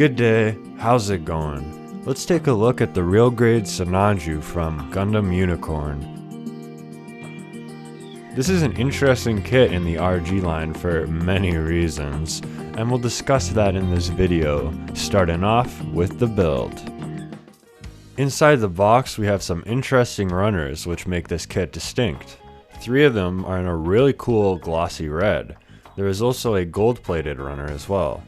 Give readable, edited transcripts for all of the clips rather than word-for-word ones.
Good day, how's it going? Let's take a look at the Real Grade Sinanju from Gundam Unicorn. This is an interesting kit in the RG line for many reasons, and we'll discuss that in this video, starting off with the build. Inside the box we have some interesting runners which make this kit distinct. 3 of them are in a really cool glossy red. There is also a gold plated runner as well.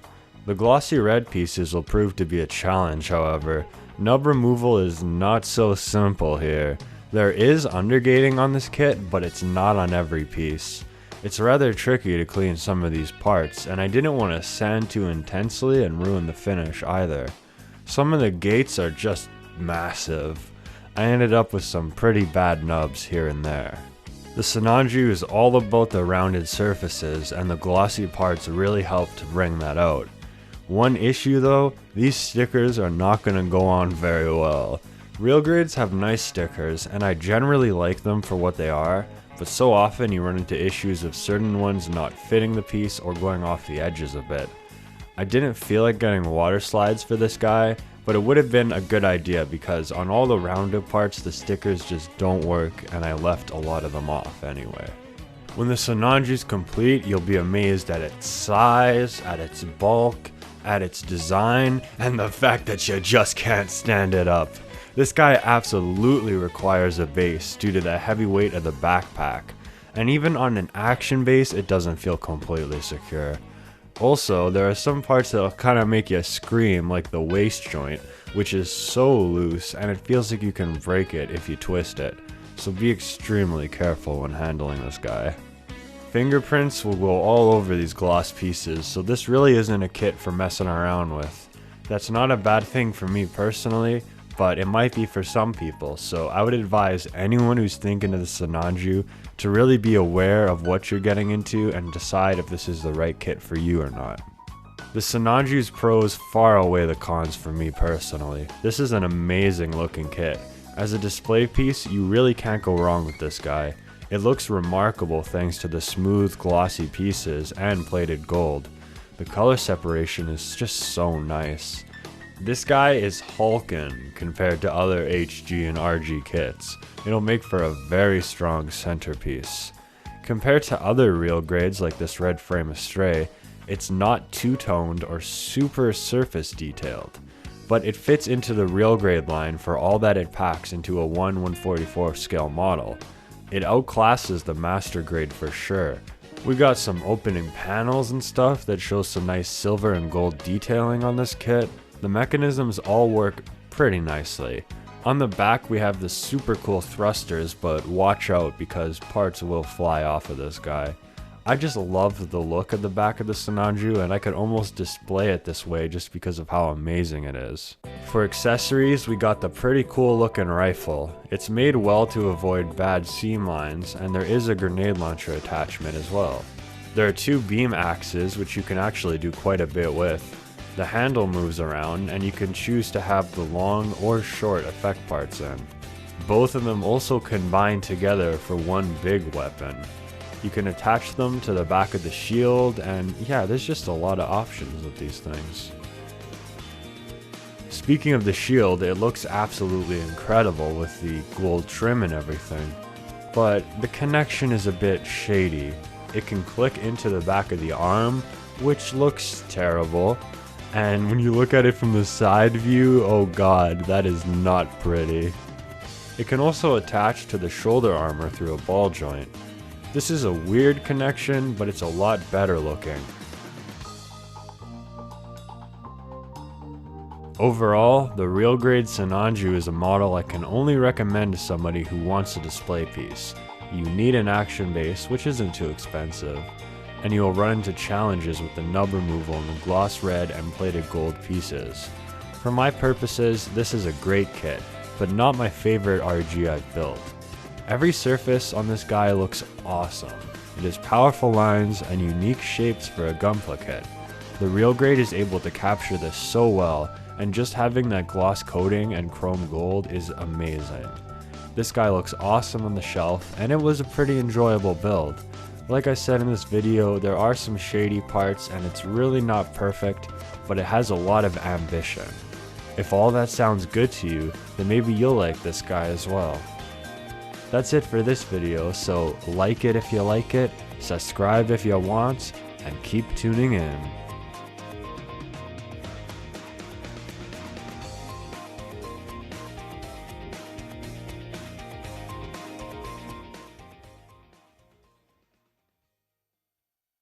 The glossy red pieces will prove to be a challenge, however. Nub removal is not so simple here. There is undergating on this kit, but it's not on every piece. It's rather tricky to clean some of these parts, and I didn't want to sand too intensely and ruin the finish either. Some of the gates are just massive. I ended up with some pretty bad nubs here and there. The Sinanju is all about the rounded surfaces, and the glossy parts really help to bring that out. One issue though, these stickers are not going to go on very well. Real grades have nice stickers, and I generally like them for what they are, but so often you run into issues of certain ones not fitting the piece or going off the edges a bit. I didn't feel like getting water slides for this guy, but it would have been a good idea because on all the rounded parts the stickers just don't work, and I left a lot of them off anyway. When the Sinanju is complete, you'll be amazed at its size, at its bulk, at its design, and the fact that you just can't stand it up. This guy absolutely requires a base due to the heavy weight of the backpack, and even on an action base it doesn't feel completely secure. Also, there are some parts that'll kind of make you scream, like the waist joint, which is so loose and it feels like you can break it if you twist it, so be extremely careful when handling this guy. Fingerprints will go all over these gloss pieces, so this really isn't a kit for messing around with. That's not a bad thing for me personally, but it might be for some people, so I would advise anyone who's thinking of the Sinanju to really be aware of what you're getting into and decide if this is the right kit for you or not. The Sinanju's pros far outweigh the cons for me personally. This is an amazing looking kit. As a display piece, you really can't go wrong with this guy. It looks remarkable thanks to the smooth, glossy pieces and plated gold. The color separation is just so nice. This guy is hulking compared to other HG and RG kits. It'll make for a very strong centerpiece. Compared to other real grades like this red frame Astray, it's not two-toned or super surface detailed, but it fits into the real grade line for all that it packs into a 1/144 scale model. It outclasses the master grade for sure. We got some opening panels and stuff that shows some nice silver and gold detailing on this kit. The mechanisms all work pretty nicely. On the back we have the super cool thrusters, but watch out because parts will fly off of this guy. I just love the look of the back of the Sinanju, and I could almost display it this way just because of how amazing it is. For accessories, we got the pretty cool looking rifle. It's made well to avoid bad seam lines, and there is a grenade launcher attachment as well. There are 2 beam axes which you can actually do quite a bit with. The handle moves around, and you can choose to have the long or short effect parts in. Both of them also combine together for one big weapon. You can attach them to the back of the shield, and yeah, there's just a lot of options with these things. Speaking of the shield, it looks absolutely incredible with the gold trim and everything, but the connection is a bit shady. It can click into the back of the arm, which looks terrible, and when you look at it from the side view, oh god, that is not pretty. It can also attach to the shoulder armor through a ball joint. This is a weird connection, but it's a lot better looking. Overall, the Real Grade Sinanju is a model I can only recommend to somebody who wants a display piece. You need an action base, which isn't too expensive, and you will run into challenges with the nub removal and the gloss red and plated gold pieces. For my purposes, this is a great kit, but not my favorite RG I've built. Every surface on this guy looks awesome. It has powerful lines and unique shapes for a Gunpla kit. The Real Grade is able to capture this so well, and just having that gloss coating and chrome gold is amazing. This guy looks awesome on the shelf, and it was a pretty enjoyable build. Like I said in this video, there are some shady parts and it's really not perfect, but it has a lot of ambition. If all that sounds good to you, then maybe you'll like this guy as well. That's it for this video, so like it if you like it, subscribe if you want, and keep tuning in.